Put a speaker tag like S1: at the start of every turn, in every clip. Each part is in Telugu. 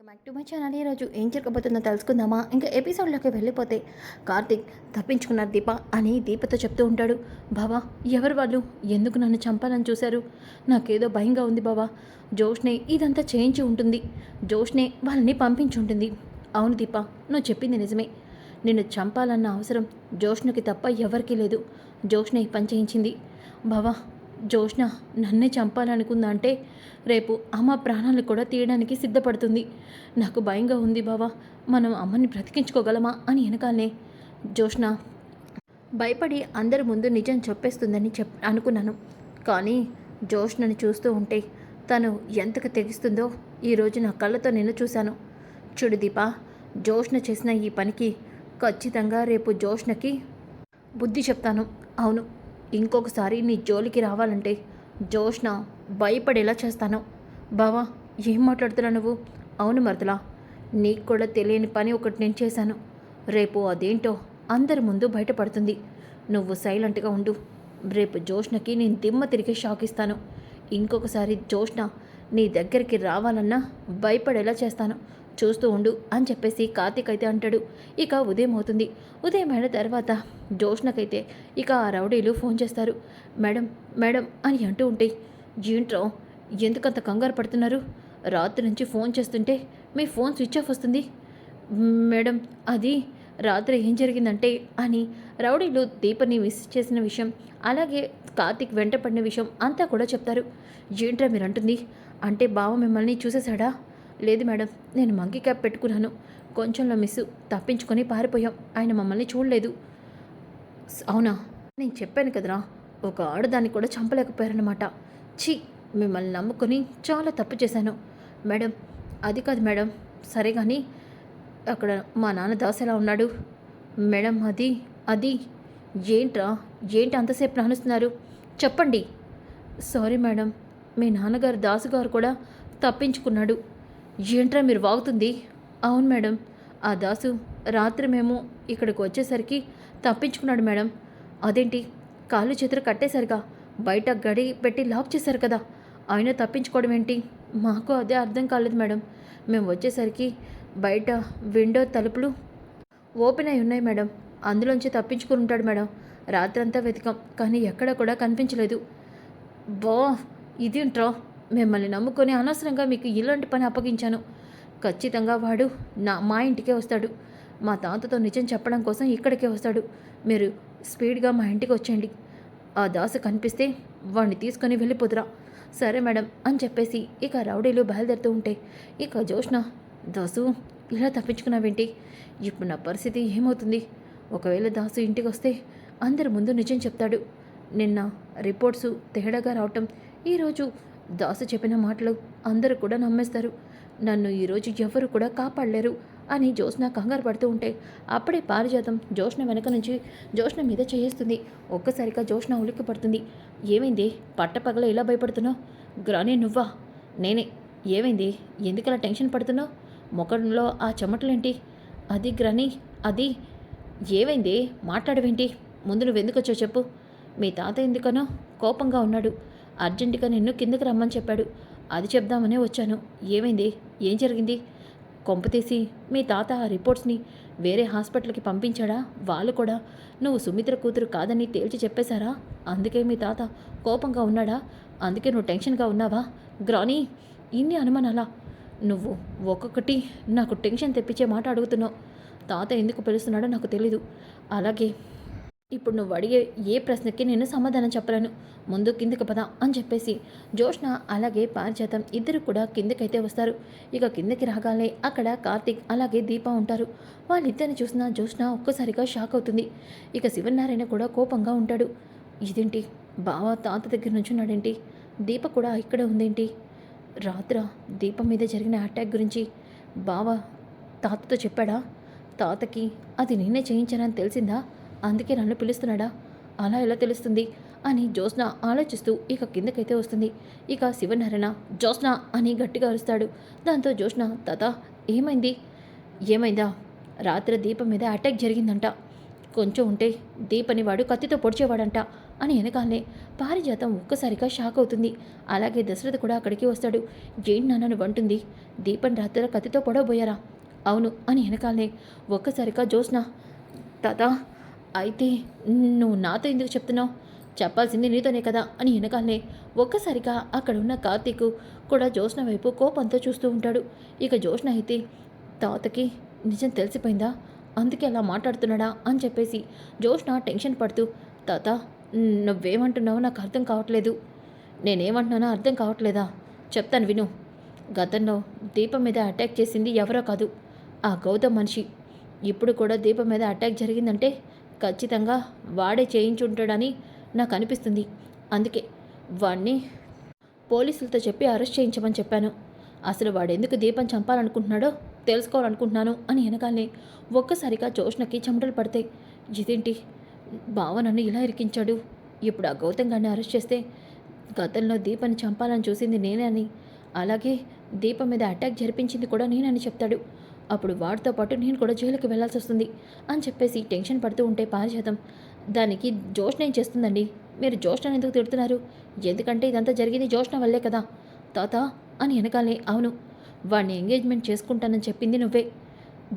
S1: Back to my channel. ఈరోజు ఏం జరగబోతుందో తెలుసుకుందామా? ఇంకా ఎపిసోడ్లోకి వెళ్ళిపోతే కార్తీక్ తప్పించుకున్నారు దీప అని దీపతో చెప్తూ ఉంటాడు. బావా, ఎవరు వాళ్ళు? ఎందుకు నన్ను చంపాలని చూశారు? నాకేదో భయంగా ఉంది బావా. జోష్నే ఇదంతా చేయించి ఉంటుంది. జోష్నే వాళ్ళని పంపించి ఉంటుంది. అవును దీప, నువ్వు చెప్పింది నిజమే. నిన్ను చంపాలన్న అవసరం జోష్నకి తప్ప ఎవరికీ లేదు. జోష్నే ఈ పని చేయించింది. బావా, జోష్న నన్నే చంపాలనుకుందా అంటే రేపు అమ్మ ప్రాణాలను కూడా తీయడానికి సిద్ధపడుతుంది. నాకు భయంగా ఉంది బావా. మనం అమ్మని బ్రతికించుకోగలమా అని వెనకాలనే జోష్న భయపడి అందరి ముందు నిజం చెప్పేస్తుందని అనుకున్నాను. కానీ జోష్నని చూస్తూ ఉంటే తను ఎంతకు తెగిస్తుందో ఈరోజు నా కళ్ళతో నేను చూశాను. చూడు దీపా, జోష్న చేసిన ఈ పనికి ఖచ్చితంగా రేపు జోష్నకి బుద్ధి చెప్తాను. అవును, ఇంకొకసారి నీ జోలికి రావాలంటే జోష్న భయపడేలా చేస్తాను. బావా, ఏం మాట్లాడుతున్నావు నువ్వు? అవును మరదలా, నీకు కూడా తెలియని పని ఒకటి నేను చేశాను. రేపు అదేంటో అందరి ముందు బయటపడుతుంది. నువ్వు సైలెంట్గా ఉండు. రేపు జోష్నకి నేను దిమ్మ తిరిగి షాక్ ఇస్తాను. ఇంకొకసారి జోష్న నీ దగ్గరికి రావాలన్నా భయపడేలా చేస్తాను. చూస్తూ ఉండు అని చెప్పేసి కార్తీక్ అయితే అంటాడు. ఇక ఉదయం అవుతుంది. ఉదయం అయిన తర్వాత జోష్నకైతే ఇక ఆ రౌడీలు ఫోన్ చేస్తారు. మేడం మేడం అని అంటూ ఉంటే, ఏంట్రో ఎందుకంత కంగారు పడుతున్నారు? రాత్రి నుంచి ఫోన్ చేస్తుంటే మీ ఫోన్ స్విచ్ ఆఫ్ వస్తుంది. మేడం, అది రాత్రి ఏం జరిగిందంటే అని రౌడీలు దీపని మిస్ చేసిన విషయం, అలాగే కార్తీక్ వెంట పడిన విషయం అంతా కూడా చెప్తారు. ఏంట్రా మీరు అంటుంది? అంటే బావ మిమ్మల్ని చూసేశాడా? లేదు మేడం, నేను మంకీ క్యాప్ పెట్టుకున్నాను. కొంచెంలో మిస్సు, తప్పించుకొని పారిపోయాం. ఆయన మమ్మల్ని చూడలేదు. అవునా? నేను చెప్పాను కదరా, ఒక ఆడదాన్ని కూడా చంపలేకపోయారన్నమాట. ఛీ, మిమ్మల్ని నమ్ముకొని చాలా తప్పు చేశాను. మేడం, అది కాదు మేడం. సరే కానీ అక్కడ మా నాన్న దాస్ ఎలా ఉన్నాడు? మేడం, అది ఏంటి అంతసేపు నానుస్తున్నారు? చెప్పండి. సారీ మేడం, మీ నాన్నగారు దాసుగారు కూడా తప్పించుకున్నాడు. ఏంట్రా మీరు వాగుతుంది? అవును మేడం, ఆ దాసు రాత్రి మేము ఇక్కడికి వచ్చేసరికి తప్పించుకున్నాడు మేడం. అదేంటి, కాళ్ళు చేతులు కట్టేసరిగా బయట గడి పెట్టి లాక్ చేశారు కదా, ఆయన తప్పించుకోవడం ఏంటి? మాకు అదే అర్థం కాలేదు మేడం. మేము వచ్చేసరికి బయట విండో తలుపులు ఓపెన్ అయి ఉన్నాయి మేడం. అందులోంచి తప్పించుకుని ఉంటాడు మేడం. రాత్రంతా వెతికాం కానీ ఎక్కడ కూడా కనిపించలేదు. బా, ఇదేంట్రా, మిమ్మల్ని నమ్ముకొని అనవసరంగా మీకు ఇలాంటి పని అప్పగించాను. ఖచ్చితంగా వాడు మా ఇంటికే వస్తాడు. మా తాతతో నిజం చెప్పడం కోసం ఇక్కడికే వస్తాడు. మీరు స్పీడ్గా మా ఇంటికి వచ్చేయండి. ఆ దాసు కనిపిస్తే వాడిని తీసుకొని వెళ్ళిపోదురా. సరే మేడం అని చెప్పేసి ఇక రౌడీలు బయలుదేరుతూ ఉంటే ఇక జోష్న, దాసు ఇలా తప్పించుకున్నావేంటి? ఇప్పుడు నా పరిస్థితి ఏమవుతుంది? ఒకవేళ దాసు ఇంటికి వస్తే అందరి ముందు నిజం చెప్తాడు. నిన్న రిపోర్ట్స్ తేడాగా రావటం, ఈరోజు దాసు చెప్పిన మాటలు అందరూ కూడా నమ్మేస్తారు. నన్ను ఈరోజు ఎవరు కూడా కాపాడలేరు అని జోష్న కంగారు పడుతూ ఉంటే అప్పుడే పారిజాతం జోష్న వెనక నుంచి జోష్న మీద చేయిస్తుంది. ఒక్కసారిగా జోష్న ఉలిక్కి పడుతుంది. ఏమైంది? పట్టపగల ఇలా భయపడుతున్నావు? గ్రానీ నువ్వా? నేనే. ఏమైంది? ఎందుకలా టెన్షన్ పడుతున్నావు? ముఖంలో ఆ చెమటలేంటి? అది గ్రానీ, అది ఏమైంది? మాట్లాడవేంటి? ముందు నువ్వెందుకు వచ్చావు చెప్పు. మీ తాత ఎందుకనో కోపంగా ఉన్నాడు. అర్జెంటుగా నిన్ను కిందకి రమ్మని చెప్పాడు. అది చెప్దామనే వచ్చాను. ఏమైంది? ఏం జరిగింది? కొంపతీసి మీ తాత ఆ రిపోర్ట్స్ని వేరే హాస్పిటల్కి పంపించాడా? వాళ్ళు కూడా నువ్వు సుమిత్ర కూతురు కాదని తేల్చి చెప్పేశారా? అందుకే మీ తాత కోపంగా ఉన్నాడా? అందుకే నువ్వు టెన్షన్గా ఉన్నావా? గ్రానీ, ఇన్ని అనుమానాలా? నువ్వు ఒక్కొక్కటి నాకు టెన్షన్ తెప్పించే మాట అడుగుతున్నావు. తాత ఎందుకు పిలుస్తున్నాడో నాకు తెలీదు. అలాగే ఇప్పుడు నువ్వు అడిగే ఏ ప్రశ్నకి నేను సమాధానం చెప్పలేను. ముందు కిందకి పద అని చెప్పేసి జోష్న అలాగే పారిజాతం ఇద్దరు కూడా కిందకైతే వస్తారు. ఇక కిందకి రాగానే అక్కడ కార్తీక్ అలాగే దీప ఉంటారు. వాళ్ళిద్దరిని చూసిన జోష్న ఒక్కసారిగా షాక్ అవుతుంది. ఇక శివనారాయణ కూడా కోపంగా ఉంటాడు. ఇదేంటి, బావ తాత దగ్గర నుంచి ఉన్నాడేంటి? దీప కూడా ఇక్కడే ఉందేంటి? రాత్ర దీపం మీద జరిగిన అటాక్ గురించి బావ తాతతో చెప్పాడా? తాతకి అది నేనే చేయించానని తెలిసిందా? అందుకే నన్ను పిలుస్తున్నాడా? అలా ఎలా తెలుస్తుంది అని జోష్న ఆలోచిస్తూ ఇక కిందకైతే వస్తుంది. ఇక శివనారాయణ జోష్న అని గట్టిగా అరుస్తాడు. దాంతో జోష్న, తాత ఏమైంది? ఏమైందా? రాత్రి దీపం మీద అటాక్ జరిగిందంట. కొంచెం ఉంటే దీపని వాడు కత్తితో పొడిచేవాడంట. అని వెనకాలనే పారిజాతం ఒక్కసారిగా షాక్ అవుతుంది. అలాగే దశరథ కూడా అక్కడికి వస్తాడు. ఏంటి నాన్న నువ్వు అంటుంది? దీపం రాత్రి కత్తితో పొడవబోయారా? అవును అని వెనకాలనే ఒక్కసారిగా జ్యోత్స్న, తాత అయితే నువ్వు నాతో ఎందుకు చెప్తున్నావు? చెప్పాల్సింది నీతోనే కదా అని వెనకాలనే ఒక్కసారిగా అక్కడ ఉన్న కార్తీక్ కూడా జ్యోత్స్న వైపు కోపంతో చూస్తూ ఉంటాడు. ఇక జ్యోత్స్న అయితే తాతకి నిజం తెలిసిపోయిందా, అందుకే అలా మాట్లాడుతున్నాడా అని చెప్పేసి జ్యోత్స్న టెన్షన్ పడుతూ, తాత నువ్వేమంటున్నావో నాకు అర్థం కావట్లేదు. నేనేమంటున్నానో అర్థం కావట్లేదా? చెప్తాను విను. గతంలో దీపం మీద అటాక్ చేసింది ఎవరో కాదు, ఆ గౌతమ్ మనిషి. ఇప్పుడు కూడా దీపం మీద అటాక్ జరిగిందంటే ఖచ్చితంగా వాడే చేయించుంటాడని నాకు అనిపిస్తుంది. అందుకే వాడిని పోలీసులతో చెప్పి అరెస్ట్ చేయించమని చెప్పాను. అసలు వాడెందుకు దీపం చంపాలనుకుంటున్నాడో తెలుసుకోవాలనుకుంటున్నాను అని వెనకాలనే ఒక్కసారిగా జ్యోత్స్నకి చెమటలు పడతాయి. ఇదేంటి బావ నన్ను ఇలా ఇరికించాడు? ఇప్పుడు ఆ గౌతమ్ గారిని అరెస్ట్ చేస్తే గతంలో దీపాన్ని చంపాలని చూసింది నేనే అని, అలాగే దీపం మీద అటాక్ జరిపించింది కూడా నేనని చెప్తాడు. అప్పుడు వాడితో పాటు నేను కూడా జైలుకి వెళ్లాల్సి వస్తుంది అని చెప్పేసి టెన్షన్ పడుతూ ఉంటే పారిజాతం, దానికి జ్యోత్స్న ఏం చేస్తుందండి? మీరు జ్యోత్స్నని ఎందుకు తిడుతున్నారు? ఎందుకంటే ఇదంతా జరిగింది జ్యోత్స్న వల్లే కదా తాత అని వెనకాలనే, అవును వాడిని ఎంగేజ్మెంట్ చేసుకుంటానని చెప్పింది నువ్వే,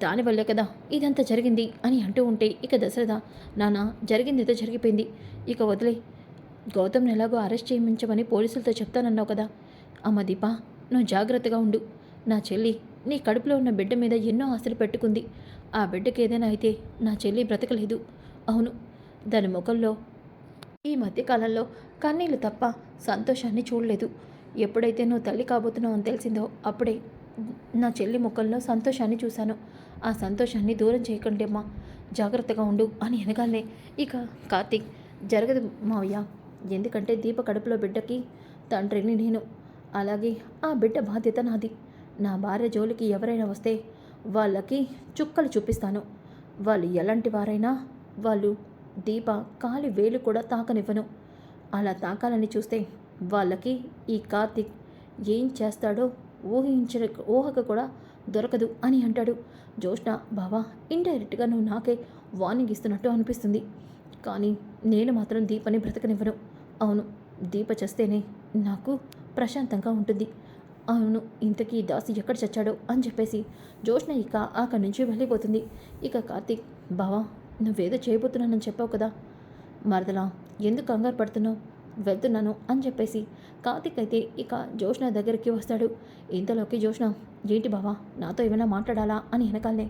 S1: దానివల్లే కదా ఇదంతా జరిగింది అని అంటూ ఉంటే ఇక దశరథ, నాన్న జరిగింది ఏదో జరిగిపోయింది, ఇక వదిలే. గౌతమ్ని ఎలాగో అరెస్ట్ చేయించమని పోలీసులతో చెప్తానన్నావు కదా. అమ్మ దీప, నువ్వు జాగ్రత్తగా ఉండు. నా చెల్లి నీ కడుపులో ఉన్న బిడ్డ మీద ఎన్నో ఆశలు పెట్టుకుంది. ఆ బిడ్డకి ఏదైనా అయితే నా చెల్లి బ్రతకలేదు. అవును, దాని ముఖంలో ఈ మధ్యకాలంలో కన్నీళ్ళు తప్ప సంతోషాన్ని చూడలేదు. ఎప్పుడైతే నువ్వు తల్లి కాబోతున్నావు అని తెలిసిందో అప్పుడే నా చెల్లి ముఖంలో సంతోషాన్ని చూశాను. ఆ సంతోషాన్ని దూరం చేయకండి అమ్మా, జాగ్రత్తగా ఉండు అని వెనగాలనే ఇక కార్తీక్, జరగదు మావయ్య, ఎందుకంటే దీప కడుపులో బిడ్డకి తండ్రిని నేను, అలాగే ఆ బిడ్డ బాధ్యత నాది. నా భార్య జోలికి ఎవరైనా వస్తే వాళ్ళకి చుక్కలు చూపిస్తాను. వాళ్ళు ఎలాంటి వారైనా వాళ్ళు దీప కాలి వేలు కూడా తాకనివ్వను. అలా తాకాలని చూస్తే వాళ్ళకి ఈ కార్తీక్ ఏం చేస్తాడో ఊహకు కూడా దొరకదు అని అంటాడు. జ్యోత్స్న, బావా ఇండైరెక్ట్గా నువ్వు నాకే వార్నింగ్ ఇస్తున్నట్టు అనిపిస్తుంది, కానీ నేను మాత్రం దీపని బ్రతకనివ్వను. అవును, దీప చేస్తేనే నాకు ప్రశాంతంగా ఉంటుంది. అవును, ఇంతకీ దాసి ఎక్కడ చచ్చాడో అని చెప్పేసి జ్యోత్స్న ఇక అక్కడి నుంచి వెళ్ళిపోతుంది. ఇక కార్తీక్, బావా నువ్వేదో చేయబోతున్నానని చెప్పావు కదా, మరదలా ఎందుకు కంగారు పడుతున్నావు? వెళ్తున్నాను అని చెప్పేసి కార్తీక్ అయితే ఇక జ్యోత్స్న దగ్గరికి వస్తాడు. ఇంతలోకి జ్యోత్స్న, ఏంటి బావా నాతో ఏమైనా మాట్లాడాలా అని వెనకాలనే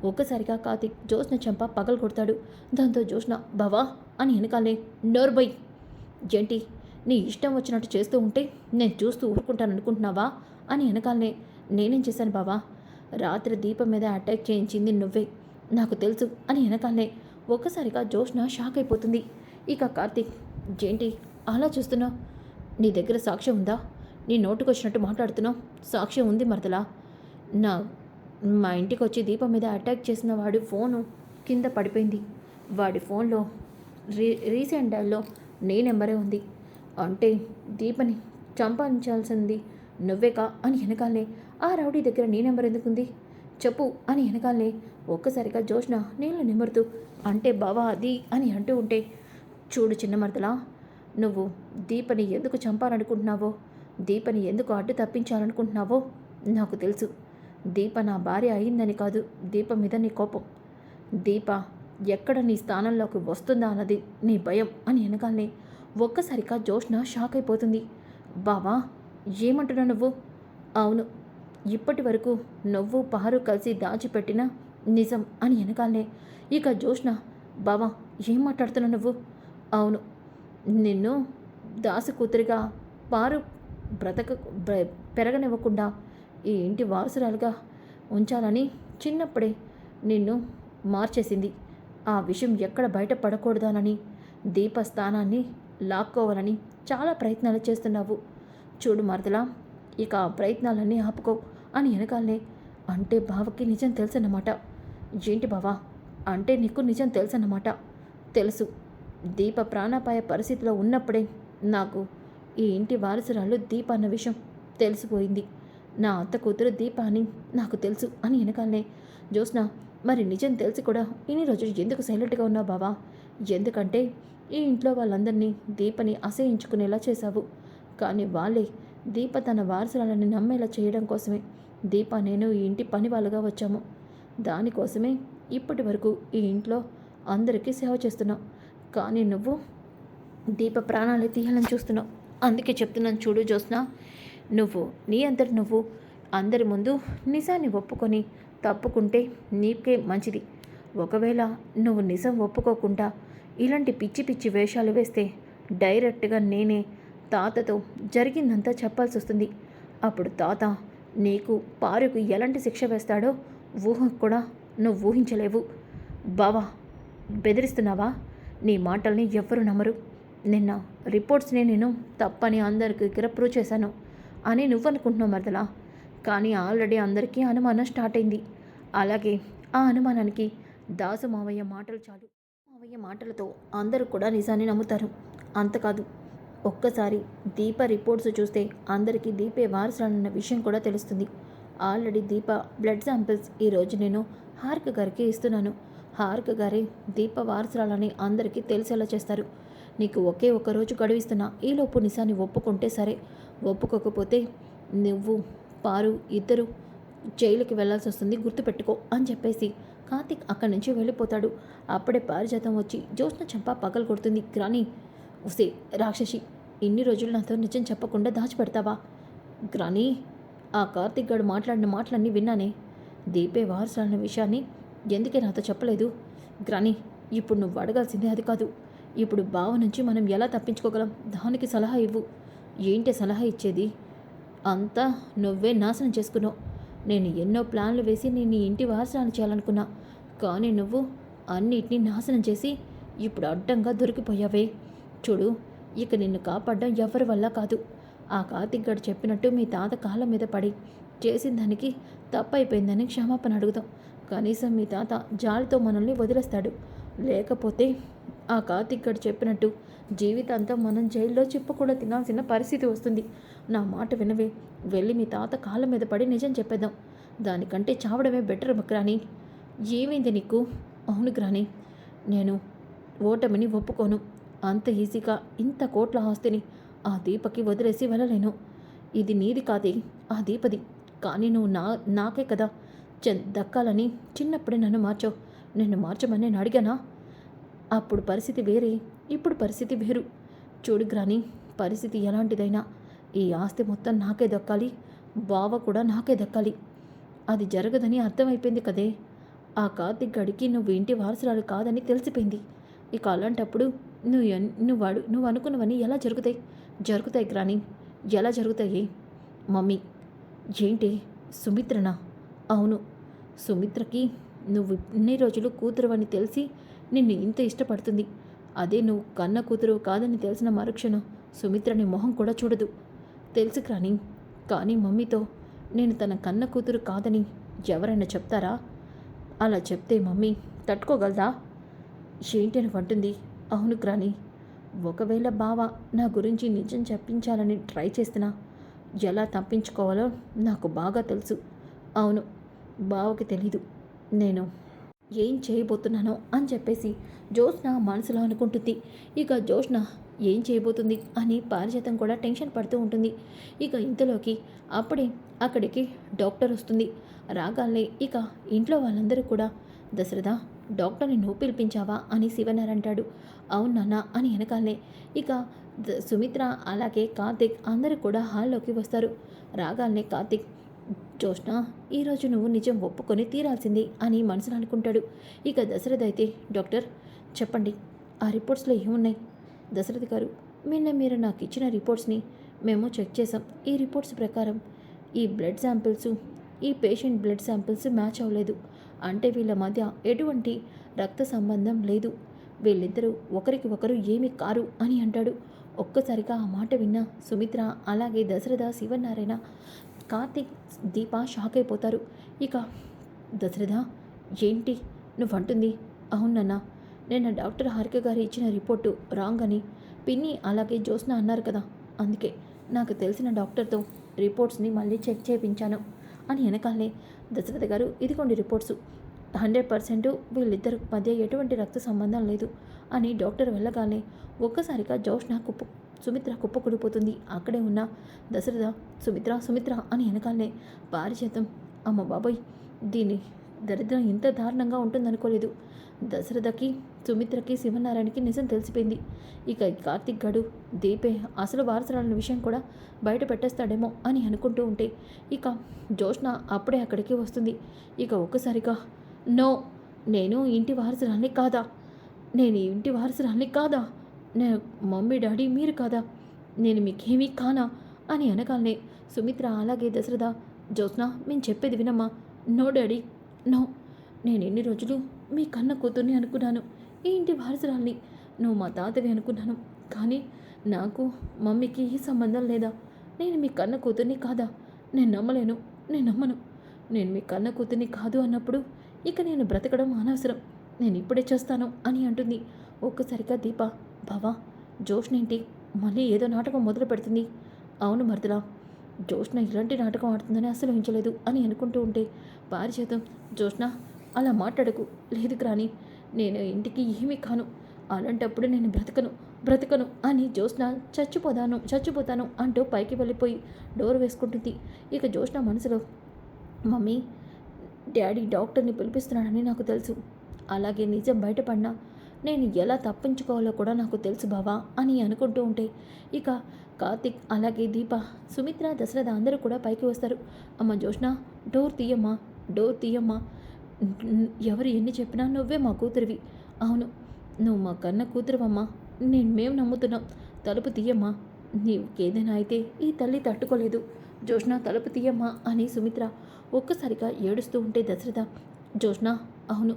S1: ఒక్కసారిగా కార్తీక్ జ్యోత్స్న చెంప పగలు కొడతాడు. దాంతో జ్యోత్స్న, బావా అని వెనకాలనే, నోర్బై, ఏంటి నీ ఇష్టం వచ్చినట్టు చేస్తూ ఉంటే నేను చూస్తూ ఊరుకుంటాను అనుకుంటున్నావా అని వెనకాలనే, నేనేం చేశాను బావా? రాత్రి దీపం మీద అటాక్ చేయించింది నువ్వే, నాకు తెలుసు అని వెనకాలనే ఒక్కసారిగా జ్యోత్స్న షాక్ అయిపోతుంది. ఇక కార్తీక్, ఏంటి అలా చూస్తున్నావు? నీ దగ్గర సాక్ష్యం ఉందా? నీ నోటుకొచ్చినట్టు మాట్లాడుతున్నావు. సాక్ష్యం ఉంది మరదలా. నా మా ఇంటికి వచ్చి దీపం మీద అటాక్ చేసిన వాడి ఫోను కింద పడిపోయింది. వాడి ఫోన్లో రీసెంట్ డైల్లో నీ నెంబరే ఉంది. అంటే దీపని చంపించాల్సింది నువ్వేకా అని వెనకాలనే, ఆ రౌడీ దగ్గర నీ నెంబర్ ఎందుకుంది చెప్పు అని వెనకాలనే ఒక్కసారిగా జ్యోత్స్న నీళ్ళు నిమురుతూ, అంటే బావా అది అని అంటూ ఉంటే, చూడు చిన్న మరదలా, నువ్వు దీపని ఎందుకు చంపాలనుకుంటున్నావో, దీపని ఎందుకు అడ్డు తప్పించాలనుకుంటున్నావో నాకు తెలుసు. దీప నా భార్య అయిందని కాదు దీప మీద నీ కోపం, దీప ఎక్కడ నీ స్థానంలోకి వస్తుందా అన్నది నీ భయం అని వెనకాలనే ఒక్కసారిగా జ్యోత్స్న షాక్ అయిపోతుంది. బావా ఏమంటున్నావు నువ్వు? అవును, ఇప్పటి వరకు నువ్వు పారు కలిసి దాచిపెట్టిన నిజం అని వెనకాలనే ఇక జ్యోత్స్న, బావా ఏం మాట్లాడుతున్నావు నువ్వు? అవును, నిన్ను దాసు కూతురిగా పారు పెరగనివ్వకుండా ఈ ఇంటి వారసురాలుగా ఉంచాలని చిన్నప్పుడే నిన్ను మార్చేసింది. ఆ విషయం ఎక్కడ బయటపడకూడదానని దీప స్థానాన్ని లాక్కోవాలని చాలా ప్రయత్నాలు చేస్తున్నావు. చూడు మరదలా, ఇక ఆ ప్రయత్నాలన్నీ ఆపుకో అని వెనకాలనే, అంటే బావకి నిజం తెలుసన్నమాట. ఏంటి బావా, అంటే నీకు నిజం తెలుసన్నమాట? తెలుసు. దీప ప్రాణాపాయ పరిస్థితిలో ఉన్నప్పుడే నాకు ఈ ఇంటి వారసురాలు దీప అన్న విషయం తెలిసిపోయింది. నా అత్త కూతురు దీప అని నాకు తెలుసు అని వెనకాలనే జ్యోత్స్న, మరి నిజం తెలిసి కూడా ఇన్ని రోజులు ఎందుకు సైలెంట్గా ఉన్నావు బావా? ఎందుకంటే ఈ ఇంట్లో వాళ్ళందరినీ దీపని అసహించుకునేలా చేశావు. కానీ వాళ్ళే దీప తన వారసురాలని నమ్మేలా చేయడం కోసమే దీప నేను ఈ ఇంటి పని వాళ్ళుగా వచ్చాము. దానికోసమే ఇప్పటి వరకు ఈ ఇంట్లో అందరికీ సేవ చేస్తున్నావు. కానీ నువ్వు దీప ప్రాణాలు తీయాలని చూస్తున్నావు. అందుకే చెప్తున్నాను చూడు జ్యోత్స్న, నువ్వు నీ అంతటి నువ్వు అందరి ముందు నిజాన్ని ఒప్పుకొని తప్పుకుంటే నీకే మంచిది. ఒకవేళ నువ్వు నిజం ఒప్పుకోకుండా ఇలాంటి పిచ్చి పిచ్చి వేషాలు వేస్తే డైరెక్ట్గా నేనే తాతతో జరిగిందంతా చెప్పాల్సి వస్తుంది. అప్పుడు తాత నీకు పారుకు ఎలాంటి శిక్ష వేస్తాడో ఊహ కూడా నువ్వు ఊహించలేవు. బావా, బెదిరిస్తున్నావా? నీ మాటల్ని ఎవ్వరూ నమ్మరు. నిన్న రిపోర్ట్స్ని నేను తప్పని అందరికి దగ్గర ప్రూవ్ చేశాను అని నువ్వనుకుంటున్నావు మరదలా. కానీ ఆల్రెడీ అందరికీ అనుమానం స్టార్ట్ అయింది. అలాగే ఆ అనుమానానికి దాసు మావయ్య మాటలు చాలు. మావయ్య మాటలతో అందరూ కూడా నిజాన్ని నమ్ముతారు. అంతకాదు, ఒక్కసారి దీప రిపోర్ట్స్ చూస్తే అందరికీ దీపే వారసులన్న విషయం కూడా తెలుస్తుంది. ఆల్రెడీ దీప బ్లడ్ శాంపిల్స్ ఈరోజు నేను హారిక గారికి ఇస్తున్నాను. హారిక గారే దీప వారసురాలని అందరికీ తెలిసేలా చేస్తారు. నీకు ఒకే ఒక్క రోజు గడువిస్తున్నా. ఈలోపు నిజాన్ని ఒప్పుకుంటే సరే, ఒప్పుకోకపోతే నువ్వు పారు ఇద్దరు జైలుకి వెళ్లాల్సి వస్తుంది, గుర్తుపెట్టుకో అని చెప్పేసి కార్తీక్ అక్కడి నుంచి వెళ్ళిపోతాడు. అప్పుడే పారిజాతం వచ్చి జ్యోత్స్న చెంప పగలు కొడుతుంది. గ్రాని, ఉసే రాక్షసి, ఇన్ని రోజులు నాతో నిజం చెప్పకుండా దాచిపెడతావా? గ్రాని, ఆ కార్తీక్ గారు మాట్లాడిన మాటలన్నీ విన్నానే. దీపే వారసులన్న విషయాన్ని ఎందుకే నాతో చెప్పలేదు? గ్రాని, ఇప్పుడు నువ్వు అడగాల్సిందే అది కాదు. ఇప్పుడు బావ నుంచి మనం ఎలా తప్పించుకోగలం, దానికి సలహా ఇవ్వు. ఏంటి సలహా ఇచ్చేది? అంతా నువ్వే నాశనం చేసుకున్నావు. నేను ఎన్నో ప్లాన్లు వేసి నేను ఇంటి వారసురాలు చేయాలనుకున్నా. కానీ నువ్వు అన్నిటినీ నాశనం చేసి ఇప్పుడు అడ్డంగా దొరికిపోయావే. చూడు, ఇక నిన్ను కాపాడడం ఎవరి వల్ల కాదు. ఆ కార్తీక్ గడు చెప్పినట్టు మీ తాత కాళ్ళ మీద పడి చేసిన దానికి తప్పైపోయిందని క్షమాపణ అడుగుదాం. కనీసం మీ తాత జాలితో మనల్ని వదిలేస్తాడు. లేకపోతే ఆ కార్తీక్ గడు చెప్పినట్టు జీవితాంతం మనం జైల్లో చెప్పు కూడా తినాల్సిన పరిస్థితి వస్తుంది. నా మాట వినవే, వెళ్ళి మీ తాత కాళ్ళ మీద పడి నిజం చెప్పేద్దాం. దానికంటే చావడమే బెటర్ గ్రాని. ఏమైంది నీకు? అవును గ్రాని, నేను ఓటమిని ఒప్పుకోను. అంత ఈజీగా ఇంత కోట్ల ఆస్తిని ఆ దీపకి వదిలేసి వెళ్ళలేను. ఇది నీది కాదే, ఆ దీపది. కానీ నువ్వు నాకే కదా దక్కాలని చిన్నప్పుడే నన్ను మార్చావు. నిన్ను మార్చమని నేను అడిగానా? అప్పుడు పరిస్థితి వేరే, ఇప్పుడు పరిస్థితి వేరు. చూడు గ్రాని, పరిస్థితి ఎలాంటిదైనా ఈ ఆస్తి మొత్తం నాకే దక్కాలి, బావ కూడా నాకే దక్కాలి. అది జరగదని అర్థమైపోయింది కదే. ఆ కార్తీక్ గడికి నువ్వు ఇంటి వారసురాలు కాదని తెలిసిపోయింది. ఇక అలాంటప్పుడు నువ్వు అనుకున్నవన్నీ ఎలా జరుగుతాయి? జరుగుతాయి గ్రాని, ఎలా జరుగుతాయి? మమ్మీ, ఏంటి సుమిత్రనా? అవును, సుమిత్రకి నువ్వు ఇన్ని రోజులు కూతురు అని తెలిసి నిన్ను ఇంత ఇష్టపడుతుంది. అదే నువ్వు కన్న కూతురు కాదని తెలిసిన మరుక్షణం సుమిత్రని మొహం కూడా చూడదు. తెలుసు గ్రాని, కానీ మమ్మీతో నేను తన కన్న కూతురు కాదని ఎవరైనా చెప్తారా? అలా చెప్తే మమ్మీ తట్టుకోగలదా? ఏంటి అని అంటుంది. అవును గ్రాని, ఒకవేళ బావ నా గురించి నిజం చెప్పించాలని ట్రై చేస్తున్నా ఎలా తప్పించుకోవాలో నాకు బాగా తెలుసు. అవును, బావకి తెలీదు నేను ఏం చేయబోతున్నానో అని చెప్పేసి జ్యోత్స్న మనసులో అనుకుంటుంది. ఇక జ్యోత్స్న ఏం చేయబోతుంది అని పారిజాతం కూడా టెన్షన్ పడుతూ ఉంటుంది. ఇక ఇంతలోకి అప్పుడే అక్కడికి డాక్టర్ వస్తుంది. రాగానే ఇక ఇంట్లో వాళ్ళందరూ కూడా, దశరథ, డాక్టర్ని నువ్వు పిలిపించావా అని శివనారాయణ అంటాడు. అవును నాన్న అని వెనకాలనే ఇక సుమిత్ర అలాగే కార్తీక్ అందరూ కూడా హాల్లోకి వస్తారు. రాగానే కార్తీక్, జ్యోత్స్న, ఈరోజు నువ్వు నిజం ఒప్పుకొని తీరాల్సింది అని మనసులో అనుకుంటాడు. ఇక దశరథ్ అయితే, డాక్టర్ చెప్పండి, ఆ రిపోర్ట్స్లో ఏమున్నాయి? దశరథ్ గారు, మీరు నాకు ఇచ్చిన రిపోర్ట్స్ని మేము చెక్ చేసాం. ఈ రిపోర్ట్స్ ప్రకారం ఈ బ్లడ్ శాంపిల్స్ ఈ పేషెంట్ బ్లడ్ శాంపిల్స్ మ్యాచ్ అవ్వలేదు. అంటే వీళ్ళ మధ్య ఎటువంటి రక్త సంబంధం లేదు. వీళ్ళిద్దరూ ఒకరికి ఒకరు ఏమీ కారు అని అంటాడు. ఒక్కసారిగా ఆ మాట విన్న సుమిత్ర అలాగే దశరథ, శివనారాయణ, కార్తీక్, దీప షాక్ అయిపోతారు. ఇక దశరథ, ఏంటి నువ్వంటుంది? అవునన్నా, నిన్న డాక్టర్ హారిక గారు ఇచ్చిన రిపోర్టు రాంగ్ అని పిన్ని అలాగే జ్యోత్స్న అన్నారు కదా, అందుకే నాకు తెలిసిన డాక్టర్తో రిపోర్ట్స్ని మళ్ళీ చెక్ చేయించాను అని వెనకాలనే దశరథ గారు, ఇదిగోండి రిపోర్ట్స్. 100% వీళ్ళిద్దరి మధ్య ఎటువంటి రక్త సంబంధం లేదు అని డాక్టర్ వెళ్ళగానే ఒక్కసారిగా సుమిత్ర కుప్పకూలిపోతుంది. అక్కడే ఉన్న దశరథ సుమిత్ర సుమిత్ర అని వెనకాలనే పారిజాతం అమ్మ బాబోయ్, దీని దరిద్రం ఇంత దారుణంగా ఉంటుందనుకోలేదు. దశరథకి సుమిత్రకి శివనారాయణకి నిజం తెలిసిపోయింది. ఇక కార్తిక్ గడు దీపే అసలు వారసురాలన్న విషయం కూడా బయట పెట్టేస్తాడేమో అని అనుకుంటూ ఉంటే ఇక జోష్న అప్పుడే అక్కడికి వస్తుంది. ఇక ఒక్కసారిగా నో, నేను ఇంటి వారసురాల్ని కాదా, నేను ఇంటి వారసురాల్ని కాదా, నేను మమ్మీ డాడీ మీరు కాదా, నేను మీకేమీ కానా అని అనగానే సుమిత్ర అలాగే దశరథ జోత్స్న మేము చెప్పేది వినమ్మా, నో డాడీ నో, నేను ఎన్ని రోజులు మీ కన్న కూతుర్ని అనుకున్నాను, ఈ ఇంటి వారసురాల్ని, నువ్వు మా తాతవి అనుకున్నాను, కానీ నాకు మమ్మీకి ఈ సంబంధం లేదా, నేను మీ కన్న కూతుర్ని కాదా, నేను నమ్మలేను, నేను నమ్మను, నేను మీ కన్న కూతుర్ని కాదు అన్నప్పుడు ఇక నేను బ్రతకడం అనవసరం, నేను ఇప్పుడే చేస్తాను అని అంటుంది. ఒక్కసారిగా దీప బావా జోష్నేంటి మళ్ళీ ఏదో నాటకం మొదలు పెడుతుంది, అవును మరదలా జోష్న ఇలాంటి నాటకం ఆడుతుందని అసలు ఊహించలేదు అని అనుకుంటూ ఉంటే పారిజాతం జోష్న అలా మాట్లాడకు, లేదు కానీ నేను ఇంటికి ఏమీ కాను, అలాంటప్పుడు నేను బ్రతకను అని జోష్న చచ్చిపోతాను అంటూ పైకి వెళ్ళిపోయి డోర్ వేసుకుంటుంది. ఇక జోష్న మనసులో మమ్మీ డాడీ డాక్టర్ని పిలిపిస్తున్నాడని నాకు తెలుసు, అలాగే నిజం బయటపడినా నేను ఎలా తప్పించుకోవాలో కూడా నాకు తెలుసు బావా అని అనుకుంటూ ఉంటే ఇక కార్తిక్ అలాగే దీప సుమిత్ర దశరథ అందరూ కూడా పైకి వస్తారు. అమ్మ జోష్న డోర్ తీయమ్మా, ఎవరు ఎన్ని చెప్పినా నువ్వే మా కూతురివి, అవును నువ్వు మా కన్న కూతురువమ్మా, మేము నమ్ముతున్నాం, తలుపు తీయమ్మా, నీకేదైనా అయితే ఈ తల్లి తట్టుకోలేదు, జోష్న తలుపు తీయమ్మా అని సుమిత్ర ఒక్కసారిగా ఏడుస్తూ ఉంటే దశరథ జోష్న అవును,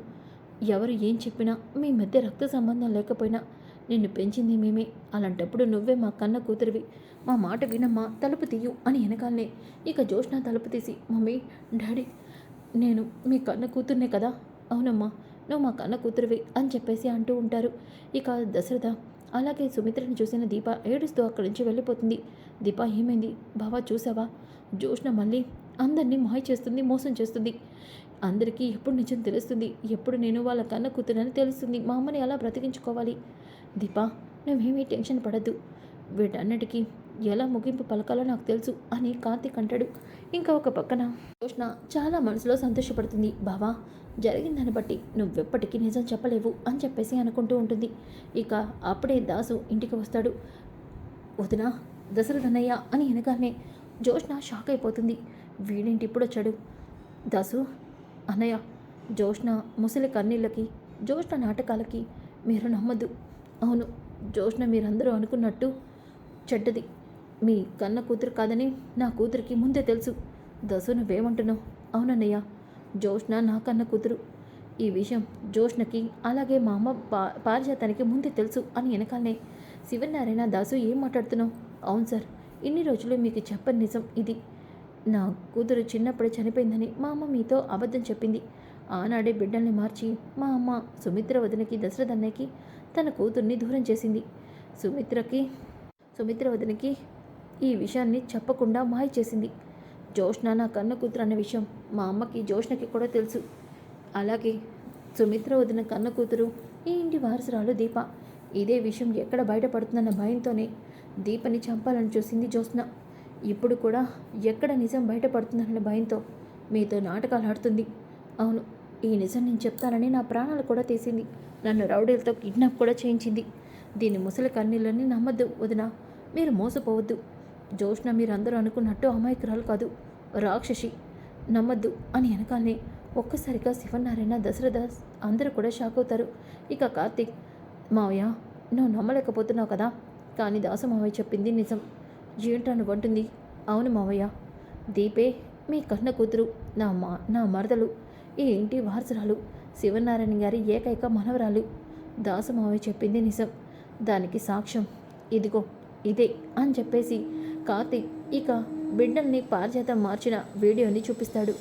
S1: ఎవరు ఏం చెప్పినా మీ మధ్య రక్త సంబంధం లేకపోయినా నిన్ను పెంచింది మేమే, అలాంటప్పుడు నువ్వే మా కన్న కూతురివి, మా మాట వినమ్మా, తలుపు తీయు అని వెనకాలనే ఇక జోష్న తలుపు తీసి మమ్మీ డాడీ నేను మీ కన్న కూతుర్నే కదా, అవునమ్మా నువ్వు మా కన్న కూతురివి అని చెప్పేసి అంటూ ఉంటారు. ఇక దశరథ అలాగే సుమిత్రని చూసిన దీప ఏడుస్తూ అక్కడి నుంచి వెళ్ళిపోతుంది. దీప ఏమైంది బావా, చూసావా జోష్న మళ్ళీ అందరినీ మాయ చేస్తుంది, మోసం చేస్తుంది, అందరికీ ఎప్పుడు నిజం తెలుస్తుంది, ఎప్పుడు నేను వాళ్ళ కన్న కూతురని తెలుస్తుంది, మా అమ్మని ఎలా బ్రతికించుకోవాలి, దీపా నువ్వేమీ టెన్షన్ పడద్దు, వీటన్నిటికీ ఎలా ముగింపు పలకాలో నాకు తెలుసు అని కార్తీక్ అంటాడు. ఇంకా ఒక పక్కన జోష్న చాలా మనసులో సంతోషపడుతుంది. బావా జరిగిందని బట్టి నువ్వెప్పటికీ నిజం చెప్పలేవు అని చెప్పేసి అనుకుంటూ ఉంటుంది. ఇక అప్పుడే దాసు ఇంటికి వస్తాడు. వదినా దశరథన్నయ్య అని వెనగానే జోష్న షాక్ అయిపోతుంది. వీడేంటి ఇప్పుడు వచ్చాడు, దాసు అన్నయ్య జోష్న ముసలి కన్నీళ్ళకి జోష్న నాటకాలకి మీరు నమ్మద్దు, అవును జోష్న మీరందరూ అనుకున్నట్టు చెడ్డది, మీ కన్న కూతురు కాదని నా కూతురికి ముందే తెలుసు, దసు నువ్వేమంటున్నావు, అవునన్నయ్య జోష్న నా కన్న కూతురు, ఈ విషయం జోష్నకి అలాగే మా అమ్మ పారిజాతానికి ముందే తెలుసు అని వెనకాలనే శివనారాయణ దాసు ఏం మాట్లాడుతున్నావు, అవును సార్ ఇన్ని రోజులు మీకు చెప్పని నిజం ఇది, నా కూతురు చిన్నప్పుడే చనిపోయిందని మా అమ్మ మీతో అబద్ధం చెప్పింది, ఆనాడే బిడ్డల్ని మార్చి మా అమ్మ సుమిత్ర వదినకి దశరథ అన్నయ్యకి తన కూతుర్ని దూరం చేసింది, సుమిత్ర వదినకి ఈ విషయాన్ని చెప్పకుండా మాయ చేసింది, జోష్న నా కన్న కూతురు అన్న విషయం మా అమ్మకి జోష్నకి కూడా తెలుసు, అలాగే సుమిత్ర వదిన కన్న కూతురు ఈ ఇంటి వారసురాలు దీప, ఇదే విషయం ఎక్కడ బయటపడుతుందన్న భయంతోనే దీపని చంపాలని చూసింది జోష్న, ఇప్పుడు కూడా ఎక్కడ నిజం బయటపడుతుందన్న భయంతో మీతో నాటకాలు ఆడుతుంది, అవును ఈ నిజం నేను చెప్తానని నా ప్రాణాలు కూడా తీసింది, నన్ను రౌడీలతో కిడ్నాప్ కూడా చేయించింది, దీని ముసలి కన్నీళ్ళని నమ్మద్దు వదిన, మీరు మోసపోవద్దు, జోష్న మీరందరూ అనుకున్నట్టు అమాయకురాలు కాదు, రాక్షసి, నమ్మద్దు అని వెనకాలనే ఒక్కసారిగా శివనారాయణ దశరథ అందరూ కూడా షాక్ అవుతారు. ఇక కార్తీక్ మావయ్య నువ్వు నమ్మలేకపోతున్నావు కదా, కానీ దాసు మావయ్య చెప్పింది నిజం, ఏంటా నువ్వంటుంది, అవును మావయ్య దీపే మీ కన్న కూతురు, నా మరదలు, ఈ ఇంటి వారసురాలు, శివనారాయణ గారి ఏకైక మనవరాలు, దాసు మావయ్య చెప్పింది నిజం, దానికి సాక్ష్యం ఇదిగో ఇదే అని చెప్పేసి కార్తీక్ ఇక బిడ్డల్ని పారిజాతం మార్చిన వీడియోని చూపిస్తాడు.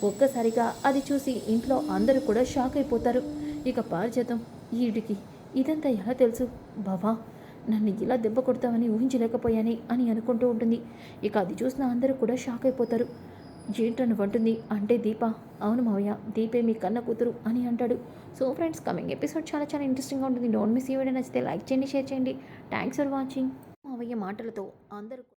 S1: ఒక్కసారిగా అది చూసి ఇంట్లో అందరూ కూడా షాక్ అయిపోతారు. ఇక పారిజాతం వీడికి ఇదంతా ఎలా తెలుసు, బావా నన్ను ఇలా దెబ్బ కొడతామని ఊహించలేకపోయానే అని అనుకుంటూ ఉంటుంది. ఇక అది చూసిన అందరూ కూడా షాక్ అయిపోతారు. ఏంటని అంటుంది అంటే దీప అవును మావయ్య దీపే మీ కన్న కూతురు అని అంటాడు. సో ఫ్రెండ్స్ కమింగ్ ఎపిసోడ్ చాలా చాలా ఇంట్రెస్టింగ్గా ఉంటుంది. డోంట్ మిస్ ఈ వీడియో నచ్చితే లైక్ చేయండి షేర్ చేయండి. Thanks for watching. మావయ్య మాటలతో అందరూ